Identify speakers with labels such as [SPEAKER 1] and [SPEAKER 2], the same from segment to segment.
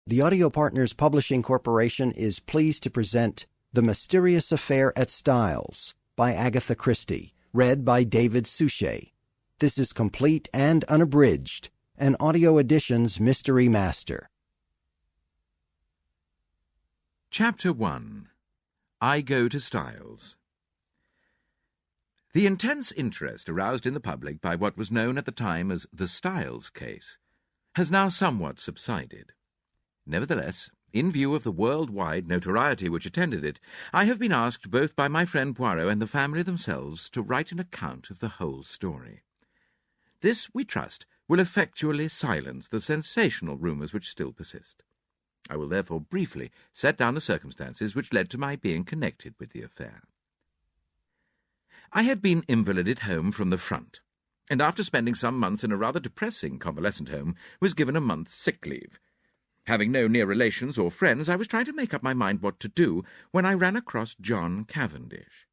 [SPEAKER 1] The Audio Partners Publishing Corporation is pleased to present The Mysterious Affair at Styles by Agatha Christie, read by David Suchet. This is complete and unabridged, an Audio Edition's Mystery Master.
[SPEAKER 2] Chapter 1. I Go to Styles. The intense interest aroused in the public by what was known at the time as the Styles case has now somewhat subsided. Nevertheless, in view of the worldwide notoriety which attended it, I have been asked both by my friend Poirot and the family themselves to write an account of the whole story. This, we trust, will effectually silence the sensational rumours which still persist. I will therefore briefly set down the circumstances which led to my being connected with the affair. I had been invalided home from the front, and after spending some months in a rather depressing convalescent home, was given a month's sick leave. Having no near relations or friends, I was trying to make up my mind what to do when I ran across John Cavendish.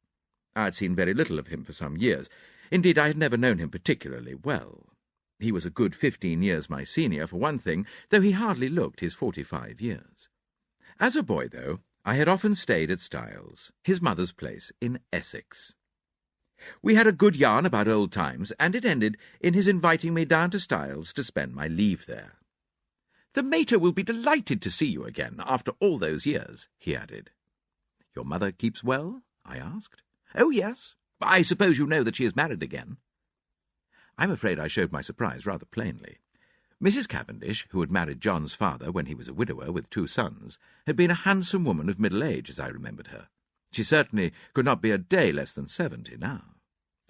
[SPEAKER 2] I had seen very little of him for some years. Indeed, I had never known him particularly well. He was a good 15 years my senior, for one thing, though he hardly looked his 45 years. As a boy, though, I had often stayed at Styles, his mother's place in Essex. We had a good yarn about old times, and it ended in his inviting me down to Styles to spend my leave there. "The mater will be delighted to see you again after all those years," he added. "Your mother keeps well?" I asked. "Oh, yes. I suppose you know that she is married again." I'm afraid I showed my surprise rather plainly. Mrs. Cavendish, who had married John's father when he was a widower with 2 sons, had been a handsome woman of middle age, as I remembered her. She certainly could not be a day less than 70 now.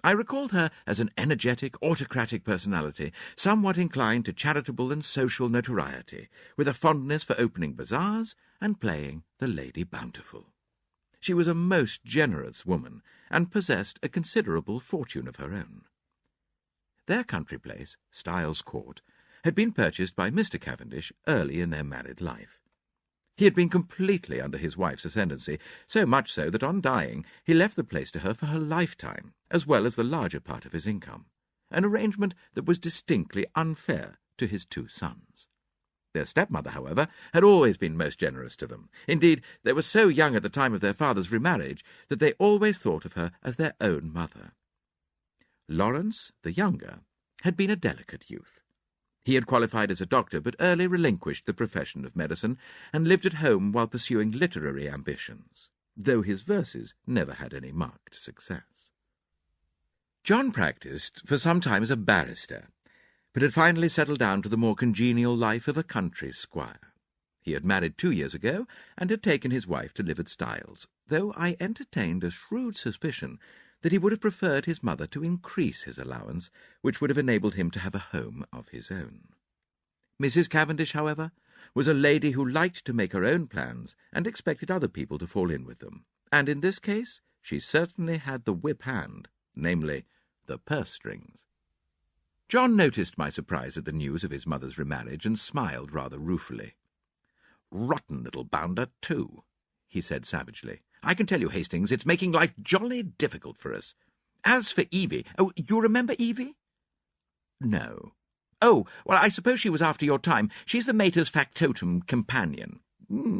[SPEAKER 2] I recalled her as an energetic, autocratic personality, somewhat inclined to charitable and social notoriety, with a fondness for opening bazaars and playing the Lady Bountiful. She was a most generous woman, and possessed a considerable fortune of her own. Their country place, Styles Court, had been purchased by Mr. Cavendish early in their married life. He had been completely under his wife's ascendancy, so much so that on dying he left the place to her for her lifetime, as well as the larger part of his income, an arrangement that was distinctly unfair to his 2 sons. Their stepmother, however, had always been most generous to them. Indeed, they were so young at the time of their father's remarriage that they always thought of her as their own mother. Lawrence, the younger, had been a delicate youth. He had qualified as a doctor, but early relinquished the profession of medicine, and lived at home while pursuing literary ambitions, though his verses never had any marked success. John practised for some time as a barrister, but had finally settled down to the more congenial life of a country squire. He had married 2 years ago, and had taken his wife to live at Styles, though I entertained a shrewd suspicion that he would have preferred his mother to increase his allowance, which would have enabled him to have a home of his own. Mrs. Cavendish, however, was a lady who liked to make her own plans and expected other people to fall in with them, and in this case she certainly had the whip hand, namely, the purse strings. John noticed my surprise at the news of his mother's remarriage and smiled rather ruefully. "Rotten little bounder, too," he said savagely. "I can tell you, Hastings, it's making life jolly difficult for us. As for Evie— you remember Evie?" "No." "Oh, well, I suppose she was after your time. She's the mater's factotum companion.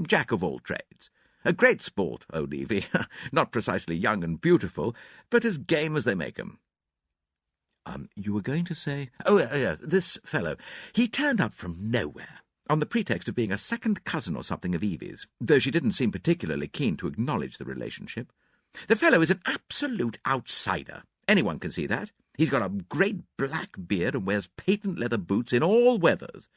[SPEAKER 2] Jack of all trades. A great sport, old Evie. Not precisely young and beautiful, but as game as they make 'em." You were going to say— "Oh, yes, this fellow. He turned up from nowhere, on the pretext of being a second cousin or something of Evie's, though she didn't seem particularly keen to acknowledge the relationship. The fellow is an absolute outsider. Anyone can see that. He's got a great black beard and wears patent leather boots in all weathers.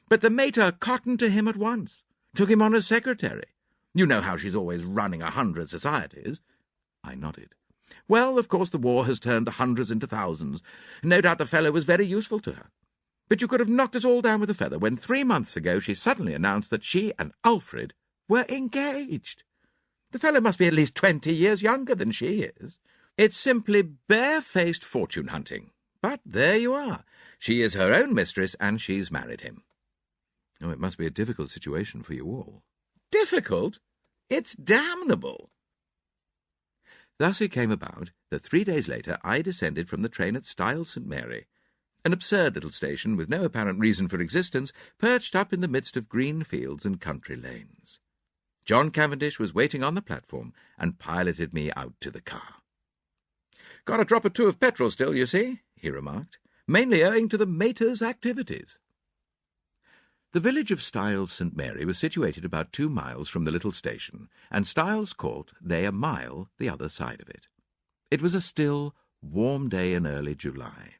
[SPEAKER 2] But the mater cottoned to him at once, took him on as secretary. You know how she's always running 100 societies." I nodded. "Well, of course the war has turned the hundreds into thousands. No doubt the fellow was very useful to her. But you could have knocked us all down with a feather when 3 months ago she suddenly announced that she and Alfred were engaged. The fellow must be at least 20 years younger than she is. It's simply barefaced fortune-hunting. But there you are. She is her own mistress, and she's married him." "Oh, it must be a difficult situation for you all." "Difficult? It's damnable." Thus it came about that 3 days later I descended from the train at Styles St. Mary, an absurd little station with no apparent reason for existence, perched up in the midst of green fields and country lanes. John Cavendish was waiting on the platform and piloted me out to the car. "Got a drop or two of petrol still, you see," he remarked, "mainly owing to the mater's activities." The village of Styles St. Mary was situated about 2 miles from the little station, and Styles Court lay a mile the other side of it. It was a still, warm day in early July.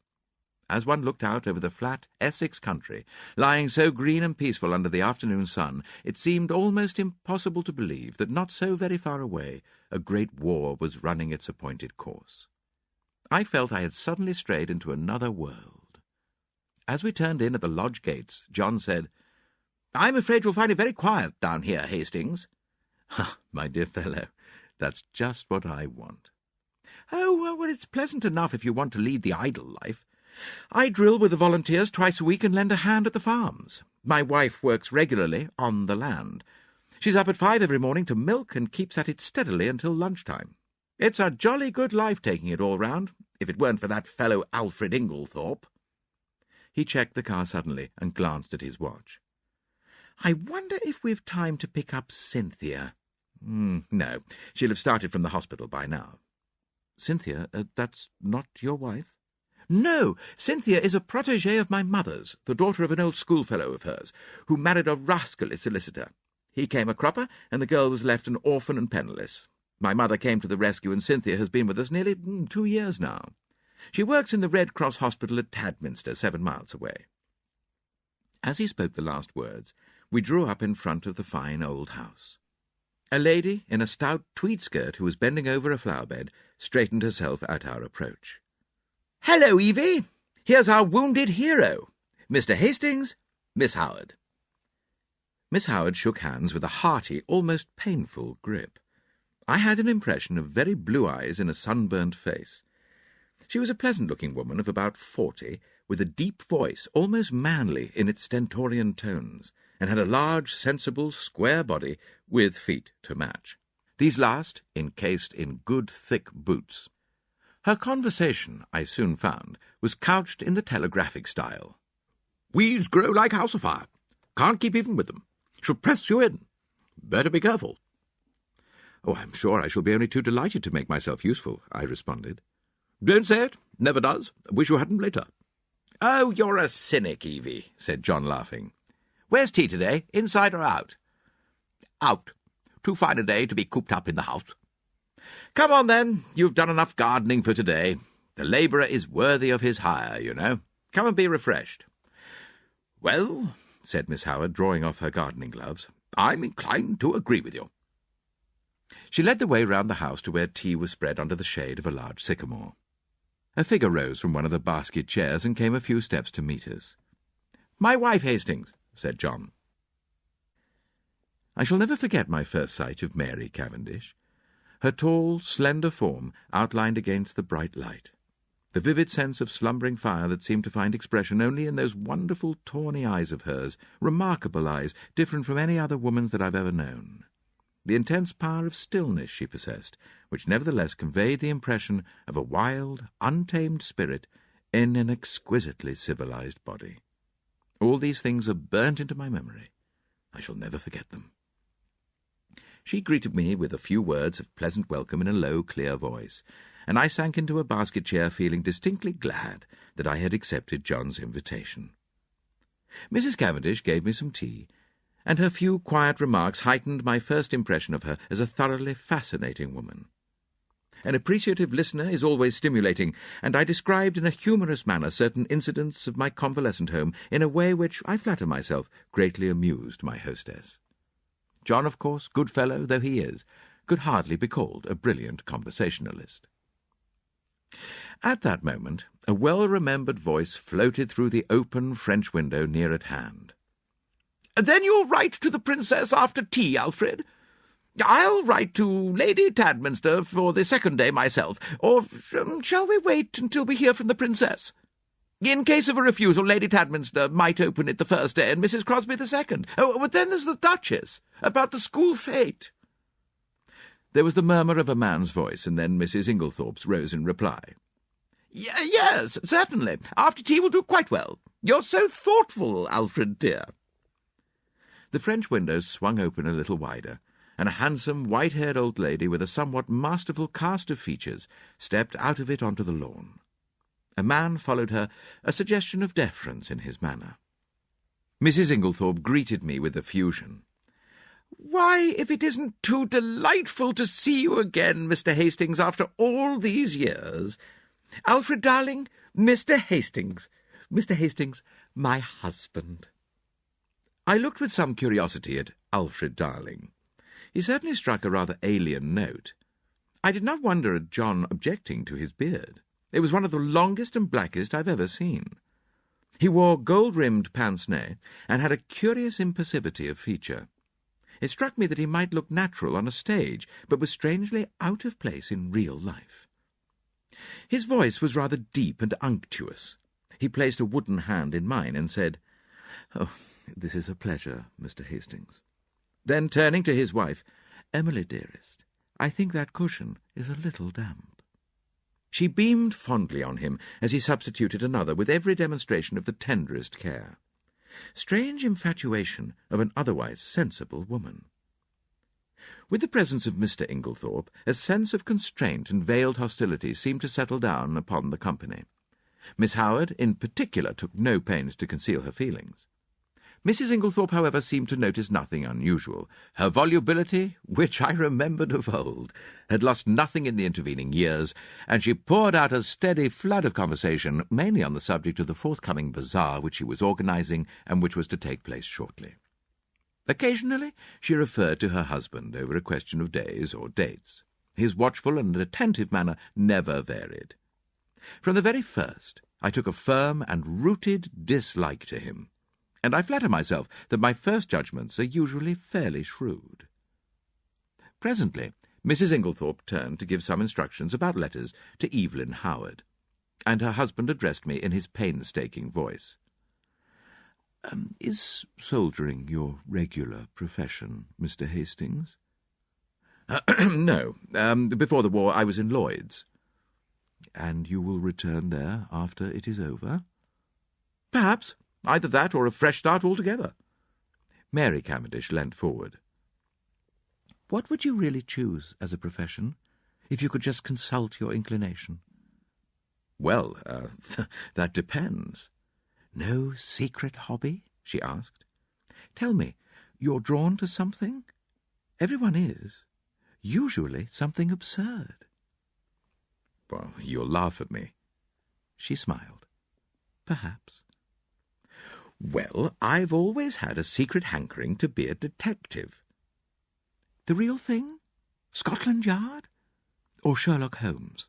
[SPEAKER 2] As one looked out over the flat Essex country, lying so green and peaceful under the afternoon sun, it seemed almost impossible to believe that not so very far away a great war was running its appointed course. I felt I had suddenly strayed into another world. As we turned in at the lodge gates, John said, "I'm afraid you'll find it very quiet down here, Hastings." "Ah, my dear fellow, that's just what I want." "Oh, well, it's pleasant enough if you want to lead the idle life. I drill with the volunteers twice a week and lend a hand at the farms. My wife works regularly on the land. She's up at 5 every morning to milk and keeps at it steadily until lunchtime. It's a jolly good life taking it all round, if it weren't for that fellow Arthur Inglethorpe." He checked the car suddenly and glanced at his watch. "I wonder if we've time to pick up Cynthia." No, she'll have started from the hospital by now." "Cynthia, that's not your wife?" "No, Cynthia is a protégée of my mother's, the daughter of an old schoolfellow of hers, who married a rascally solicitor. He came a cropper, and the girl was left an orphan and penniless. My mother came to the rescue, and Cynthia has been with us nearly 2 years now. She works in the Red Cross Hospital at Tadminster, 7 miles away." As he spoke the last words, we drew up in front of the fine old house. A lady in a stout tweed skirt who was bending over a flower bed straightened herself at our approach. "Hello, Evie. Here's our wounded hero. Mr. Hastings, Miss Howard." Miss Howard shook hands with a hearty, almost painful grip. I had an impression of very blue eyes in a sunburnt face. She was a pleasant-looking woman of about 40, with a deep voice, almost manly in its stentorian tones, and had a large, sensible, square body with feet to match. These last encased in good, thick boots. Her conversation, I soon found, was couched in the telegraphic style. "Weeds grow like house afire. Can't keep even with them. Shall press you in. Better be careful." "Oh, I'm sure I shall be only too delighted to make myself useful," I responded. "Don't say it. Never does. Wish you hadn't later." "Oh, you're a cynic, Evie," said John, laughing. "Where's tea today, inside or out?" "Out. Too fine a day to be cooped up in the house." "Come on, then. You've done enough gardening for today. The labourer is worthy of his hire, you know. Come and be refreshed." "Well," said Miss Howard, drawing off her gardening gloves, "I'm inclined to agree with you." She led the way round the house to where tea was spread under the shade of a large sycamore. A figure rose from one of the basket chairs and came a few steps to meet us. "My wife, Hastings," said John. I shall never forget my first sight of Mary Cavendish. Her tall, slender form outlined against the bright light. The vivid sense of slumbering fire that seemed to find expression only in those wonderful tawny eyes of hers, remarkable eyes, different from any other woman's that I've ever known. The intense power of stillness she possessed, which nevertheless conveyed the impression of a wild, untamed spirit in an exquisitely civilized body. All these things are burnt into my memory. I shall never forget them. She greeted me with a few words of pleasant welcome in a low, clear voice, and I sank into a basket chair feeling distinctly glad that I had accepted John's invitation. Mrs. Cavendish gave me some tea, and her few quiet remarks heightened my first impression of her as a thoroughly fascinating woman. An appreciative listener is always stimulating, and I described in a humorous manner certain incidents of my convalescent home in a way which, I flatter myself, greatly amused my hostess. John, of course, good fellow though he is, could hardly be called a brilliant conversationalist. At that moment, a well-remembered voice floated through the open French window near at hand. "Then you'll write to the Princess after tea, Alfred? I'll write to Lady Tadminster for the second day myself, or shall we wait until we hear from the Princess? In case of a refusal, Lady Tadminster might open it the first day and Mrs. Crosby the second. Oh, but then there's the Duchess, about the school fete." There was the murmur of a man's voice, and then Mrs. Inglethorpe's rose in reply. Yes, certainly. After tea will do quite well. You're so thoughtful, Alfred, dear. The French windows swung open a little wider, and a handsome, white-haired old lady with a somewhat masterful cast of features stepped out of it onto the lawn. A man followed her, a suggestion of deference in his manner. Mrs. Inglethorpe greeted me with effusion. "Why, if it isn't too delightful to see you again, Mr. Hastings, after all these years. Alfred, darling, Mr. Hastings. Mr. Hastings, my husband." I looked with some curiosity at Alfred Darling. He certainly struck a rather alien note. I did not wonder at John objecting to his beard. It was one of the longest and blackest I've ever seen. He wore gold-rimmed pince-nez and had a curious impassivity of feature. It struck me that he might look natural on a stage, but was strangely out of place in real life. His voice was rather deep and unctuous. He placed a wooden hand in mine and said, "Oh, this is a pleasure, Mr. Hastings." Then, turning to his wife, "Emily, dearest, I think that cushion is a little damp." She beamed fondly on him as he substituted another with every demonstration of the tenderest care. Strange infatuation of an otherwise sensible woman. With the presence of Mr. Inglethorpe, a sense of constraint and veiled hostility seemed to settle down upon the company. Miss Howard, in particular, took no pains to conceal her feelings. Mrs. Inglethorpe, however, seemed to notice nothing unusual. Her volubility, which I remembered of old, had lost nothing in the intervening years, and she poured out a steady flood of conversation, mainly on the subject of the forthcoming bazaar which she was organising and which was to take place shortly. Occasionally she referred to her husband over a question of days or dates. His watchful and attentive manner never varied. From the very first I took a firm and rooted dislike to him, and I flatter myself that my first judgments are usually fairly shrewd. Presently, Mrs. Inglethorpe turned to give some instructions about letters to Evelyn Howard, and her husband addressed me in his painstaking voice. "Is soldiering your regular profession, Mr. Hastings?" "No. Before the war I was in Lloyd's." "And you will return there after it is over?" "Perhaps. Either that or a fresh start altogether." Mary Cavendish leant forward. "What would you really choose as a profession, if you could just consult your inclination?" "Well, that depends." "No secret hobby?" she asked. "Tell me, you're drawn to something? Everyone is. Usually something absurd." "Well, you'll laugh at me." She smiled. "Perhaps." "Well, I've always had a secret hankering to be a detective." "The real thing? Scotland Yard? Or Sherlock Holmes?"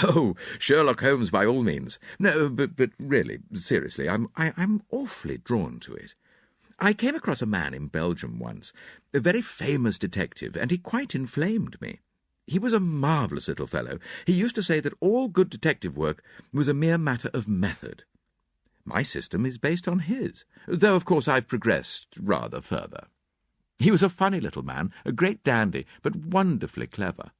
[SPEAKER 2] "Oh, Sherlock Holmes by all means. No, but really, seriously, I'm awfully drawn to it. I came across a man in Belgium once, a very famous detective, and he quite inflamed me. He was a marvellous little fellow. He used to say that all good detective work was a mere matter of method. My system is based on his, though of course I've progressed rather further. He was a funny little man, a great dandy, but wonderfully clever."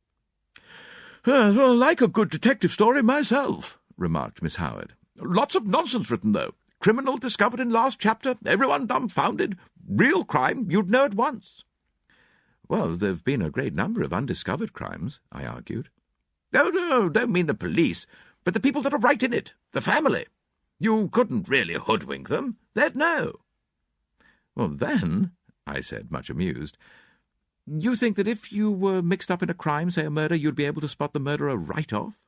[SPEAKER 2] "Well, like a good detective story myself," remarked Miss Howard. "Lots of nonsense written, though. Criminal discovered in last chapter, everyone dumbfounded. Real crime, you'd know at once." "Well, there've been a great number of undiscovered crimes," I argued. "Oh, no, don't mean the police, but the people that are right in it, the family. You couldn't really hoodwink them. They'd know." "Well, then," I said, much amused, "you think that if you were mixed up in a crime, say a murder, you'd be able to spot the murderer right off?"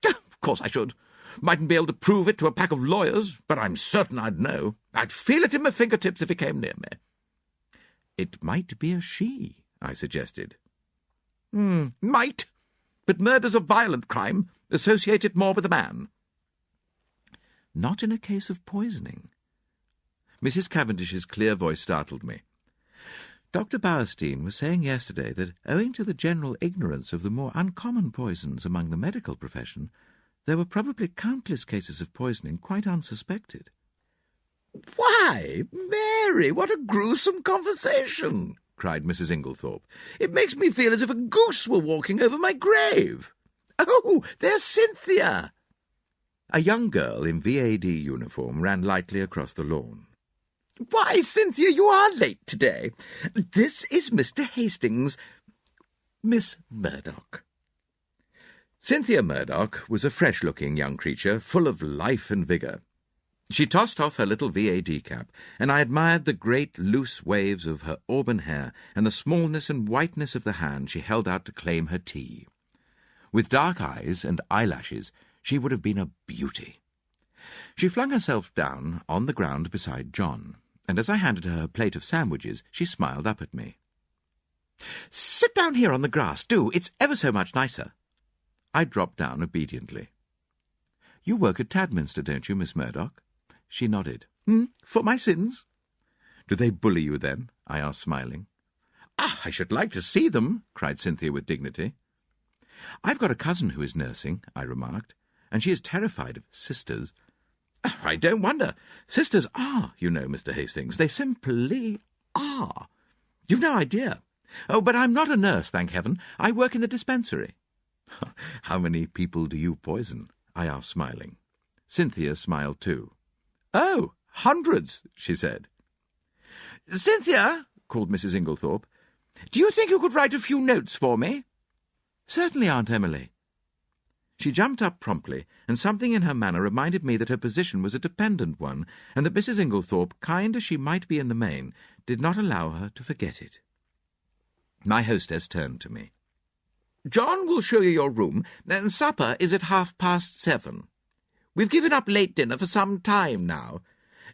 [SPEAKER 2] "Of course I should. Mightn't be able to prove it to a pack of lawyers, but I'm certain I'd know. I'd feel it in my fingertips if he came near me." "It might be a she," I suggested. Might. But murder's a violent crime. Associate it more with a man." "Not in a case of poisoning." Mrs. Cavendish's clear voice startled me. "Dr. Bowerstein was saying yesterday that, owing to the general ignorance of the more uncommon poisons among the medical profession, there were probably countless cases of poisoning quite unsuspected." "Why, Mary, what a gruesome conversation!" cried Mrs. Inglethorpe. "It makes me feel as if a goose were walking over my grave. Oh, there's Cynthia!" A young girl in VAD uniform ran lightly across the lawn.
[SPEAKER 3] "Why, Cynthia, you are late today. This is Mr. Hastings, Miss Murdoch."
[SPEAKER 2] Cynthia Murdoch was a fresh-looking young creature, full of life and vigour. She tossed off her little VAD cap, and I admired the great loose waves of her auburn hair and the smallness and whiteness of the hand she held out to claim her tea. With dark eyes and eyelashes, she would have been a beauty. She flung herself down on the ground beside John, and as I handed her a plate of sandwiches, she smiled up at me.
[SPEAKER 3] "Sit down here on the grass, do. It's ever so much nicer."
[SPEAKER 2] I dropped down obediently. "You work at Tadminster, don't you, Miss Murdoch?" She nodded.
[SPEAKER 3] For my sins."
[SPEAKER 2] "Do they bully you, then?" I asked, smiling.
[SPEAKER 3] "I should like to see them,"
[SPEAKER 2] cried Cynthia with dignity. "I've got a cousin who is nursing," I remarked, "and she is terrified of sisters."
[SPEAKER 3] "I don't wonder. Sisters are, you know, Mr. Hastings. They simply are. You've no idea. Oh, but I'm not a nurse, thank heaven. I work in the dispensary."
[SPEAKER 2] "How many people do you poison?" I asked, smiling. Cynthia smiled too.
[SPEAKER 3] "Oh, hundreds," she said. "Cynthia," called Mrs. Inglethorpe, "do you think you could write a few notes for me?"
[SPEAKER 2] "Certainly, Aunt Emily." She jumped up promptly, and something in her manner reminded me that her position was a dependent one, and that Mrs. Inglethorpe, kind as she might be in the main, did not allow her to forget it. My hostess turned to me.
[SPEAKER 3] "John will show you your room, and supper is at 7:30. We've given up late dinner for some time now.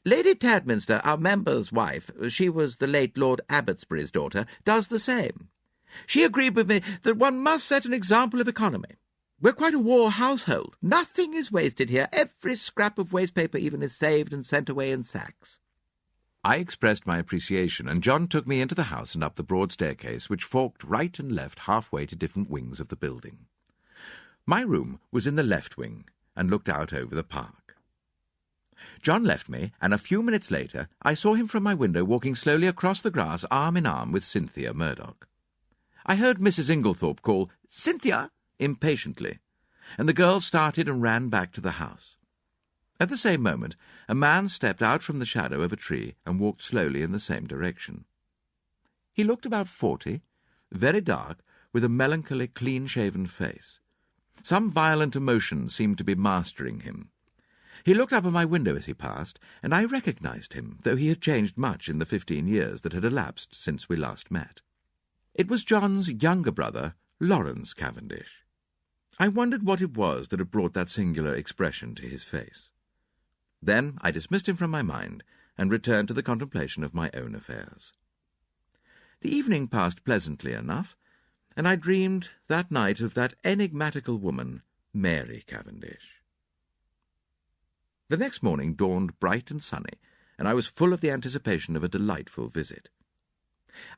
[SPEAKER 3] Lady Tadminster, our member's wife, she was the late Lord Abbotsbury's daughter, does the same. She agreed with me that one must set an example of economy. We're quite a war household. Nothing is wasted here. Every scrap of waste paper even is saved and sent away in sacks."
[SPEAKER 2] I expressed my appreciation, and John took me into the house and up the broad staircase, which forked right and left halfway to different wings of the building. My room was in the left wing, and looked out over the park. John left me, and a few minutes later I saw him from my window walking slowly across the grass arm in arm with Cynthia Murdoch. I heard Mrs. Inglethorpe call, "Cynthia!" impatiently, and the girl started and ran back to the house. At the same moment, a man stepped out from the shadow of a tree and walked slowly in the same direction. He looked about 40, very dark, with a melancholy, clean-shaven face. Some violent emotion seemed to be mastering him. He looked up at my window as he passed, and I recognized him, though he had changed much in the 15 years that had elapsed since we last met. It was John's younger brother, Lawrence Cavendish. I wondered what it was that had brought that singular expression to his face. Then I dismissed him from my mind, and returned to the contemplation of my own affairs. The evening passed pleasantly enough, and I dreamed that night of that enigmatical woman, Mary Cavendish. The next morning dawned bright and sunny, and I was full of the anticipation of a delightful visit.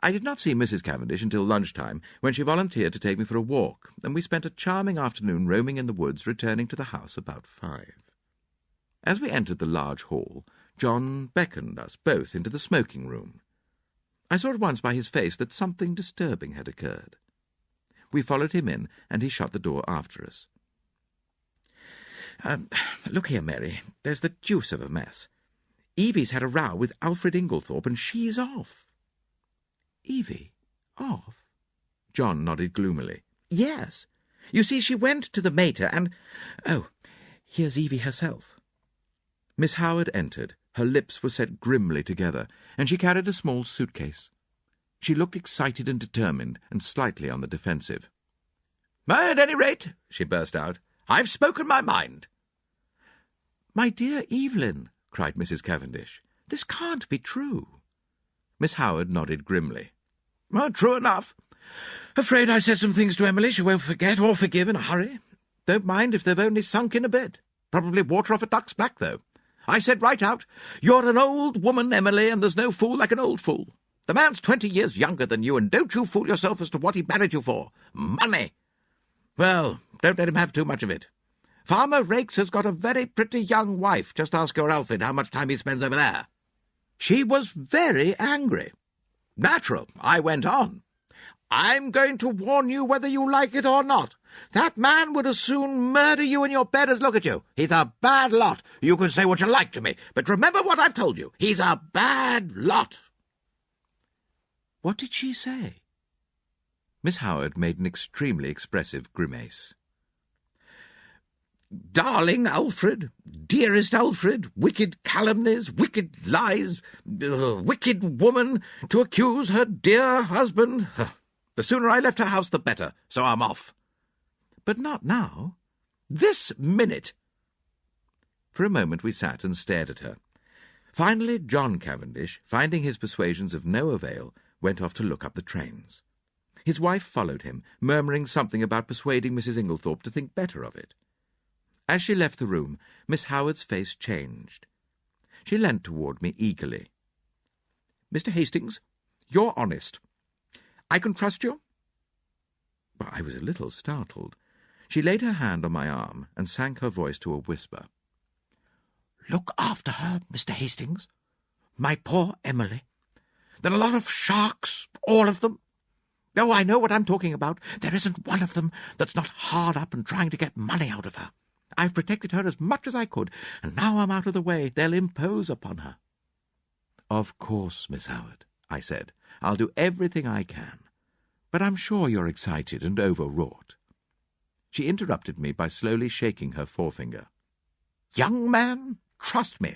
[SPEAKER 2] I did not see Mrs. Cavendish until lunchtime, when she volunteered to take me for a walk, and we spent a charming afternoon roaming in the woods, returning to the house about 5. As we entered the large hall, John beckoned us both into the smoking room. I saw at once by his face that something disturbing had occurred. We followed him in, and he shut the door after us.
[SPEAKER 3] "Look here, Mary, there's the deuce of a mess. Evie's had a row with Alfred Inglethorpe, and she's off."
[SPEAKER 2] "Evie? Off?" John nodded gloomily.
[SPEAKER 3] "Yes. You see, she went to the mater, and... Oh, here's Evie herself."
[SPEAKER 2] Miss Howard entered. Her lips were set grimly together, and she carried a small suitcase. She looked excited and determined, and slightly on the defensive.
[SPEAKER 3] "At any rate," she burst out, "I've spoken my mind."
[SPEAKER 2] "My dear Evelyn," cried Mrs. Cavendish, "this can't be true." Miss Howard nodded grimly.
[SPEAKER 3] "True enough. Afraid I said some things to Emily she won't forget or forgive in a hurry. Don't mind if they've only sunk in a bit. Probably water off a duck's back, though. I said right out, 'You're an old woman, Emily, and there's no fool like an old fool. The man's 20 years younger than you, and don't you fool yourself as to what he married you for. Money! Well, don't let him have too much of it. Farmer Rakes has got a very pretty young wife. Just ask your Alfred how much time he spends over there.' She was very angry. Natural, I went on. 'I'm going to warn you whether you like it or not. That man would as soon murder you in your bed as look at you. He's a bad lot. You can say what you like to me, but remember what I've told you. He's a bad lot.
[SPEAKER 2] What did she say? Miss Howard made an extremely expressive grimace.
[SPEAKER 3] Darling Alfred, dearest Alfred, wicked calumnies, wicked lies, wicked woman, to accuse her dear husband. The sooner I left her house, the better, so I'm off. But not now. This minute.
[SPEAKER 2] For a moment we sat and stared at her. Finally, John Cavendish, finding his persuasions of no avail, went off to look up the trains. His wife followed him, murmuring something about persuading Mrs. Inglethorpe to think better of it. As she left the room, Miss Howard's face changed. She leant toward me eagerly.
[SPEAKER 3] Mr. Hastings, you're honest. I can trust you?
[SPEAKER 2] Well, I was a little startled. She laid her hand on my arm and sank her voice to a whisper.
[SPEAKER 3] Look after her, Mr. Hastings. My poor Emily. There are a lot of sharks, all of them. Oh, I know what I'm talking about. There isn't one of them that's not hard up and trying to get money out of her. I've protected her as much as I could, and now I'm out of the way. They'll impose upon her.
[SPEAKER 2] Of course, Miss Howard, I said. I'll do everything I can. But I'm sure you're excited and overwrought. She interrupted me by slowly shaking her forefinger.
[SPEAKER 3] Young man, trust me.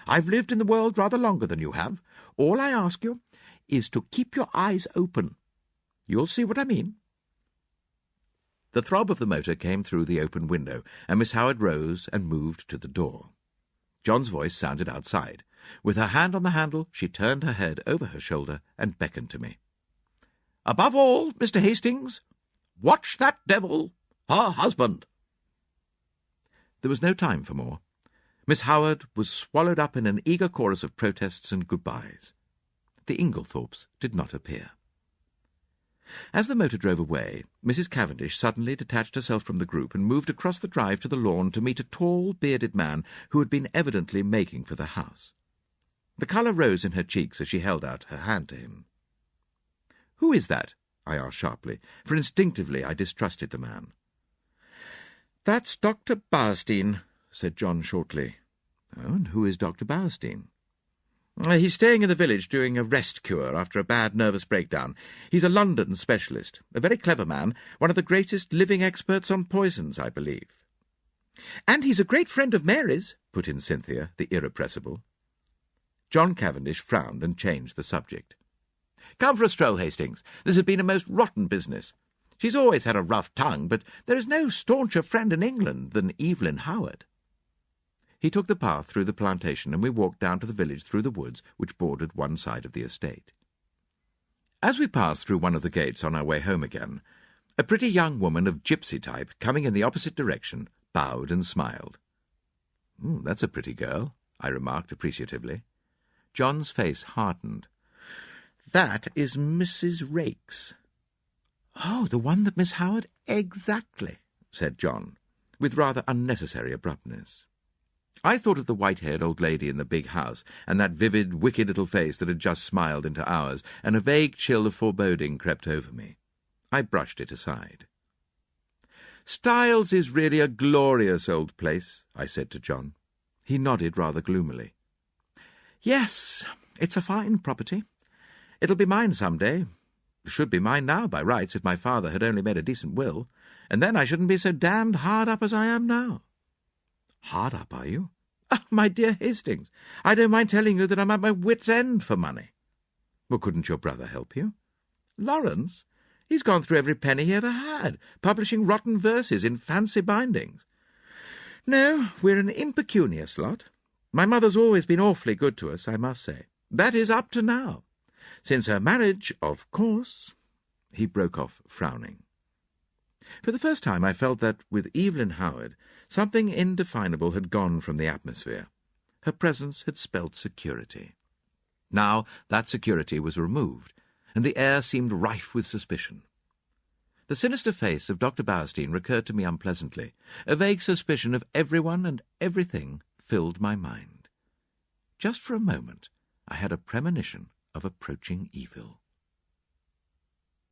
[SPEAKER 3] I've lived in the world rather longer than you have. All I ask you is to keep your eyes open. You'll see what I mean.
[SPEAKER 2] The throb of the motor came through the open window, and Miss Howard rose and moved to the door. John's voice sounded outside. With her hand on the handle, she turned her head over her shoulder and beckoned to me.
[SPEAKER 3] Above all, Mr. Hastings, watch that devil, her husband.
[SPEAKER 2] There was no time for more. Miss Howard was swallowed up in an eager chorus of protests and goodbyes. The Inglethorpes did not appear. As the motor drove away, Mrs. Cavendish suddenly detached herself from the group and moved across the drive to the lawn to meet a tall, bearded man who had been evidently making for the house. The colour rose in her cheeks as she held out her hand to him. "Who is that?" I asked sharply, for instinctively I distrusted the man.
[SPEAKER 3] "That's Dr. Bowerstein," said John shortly.
[SPEAKER 2] "Oh, and who is Dr. Bowerstein?"
[SPEAKER 3] "He's staying in the village doing a rest cure after a bad nervous breakdown. He's a London specialist, a very clever man, one of the greatest living experts on poisons, I believe." "And he's a great friend of Mary's," put in Cynthia, the irrepressible.
[SPEAKER 2] John Cavendish frowned and changed the subject. "Come for a stroll, Hastings. This has been a most rotten business. She's always had a rough tongue, but there is no stauncher friend in England than Evelyn Howard." He took the path through the plantation, and we walked down to the village through the woods which bordered one side of the estate. As we passed through one of the gates on our way home again, a pretty young woman of gypsy type, coming in the opposite direction, bowed and smiled. "That's a pretty girl," I remarked appreciatively. John's face hardened.
[SPEAKER 3] "That is Mrs. Raikes."
[SPEAKER 2] "Oh, the one that Miss Howard—"
[SPEAKER 3] "Exactly," said John,
[SPEAKER 2] with rather unnecessary abruptness. I thought of the white-haired old lady in the big house, and that vivid, wicked little face that had just smiled into ours, and a vague chill of foreboding crept over me. I brushed it aside. "Styles is really a glorious old place," I said to John. He nodded rather gloomily.
[SPEAKER 3] "Yes, it's a fine property. It'll be mine some day. Should be mine now by rights if my father had only made a decent will, and then I shouldn't be so damned hard up as I am now."
[SPEAKER 2] "Hard up, are you?"
[SPEAKER 3] "Oh, my dear Hastings, I don't mind telling you that I'm at my wit's end for money."
[SPEAKER 2] "Well, couldn't your brother help you?"
[SPEAKER 3] "Lawrence? He's gone through every penny he ever had, publishing rotten verses in fancy bindings. No, we're an impecunious lot. My mother's always been awfully good to us, I must say. That is, up to now. Since her marriage, of course—"
[SPEAKER 2] He broke off, frowning. For the first time I felt that, with Evelyn Howard, something indefinable had gone from the atmosphere. Her presence had spelled security. Now that security was removed, and the air seemed rife with suspicion. The sinister face of Dr. Bowerstein recurred to me unpleasantly. A vague suspicion of everyone and everything filled my mind. Just for a moment I had a premonition of approaching evil.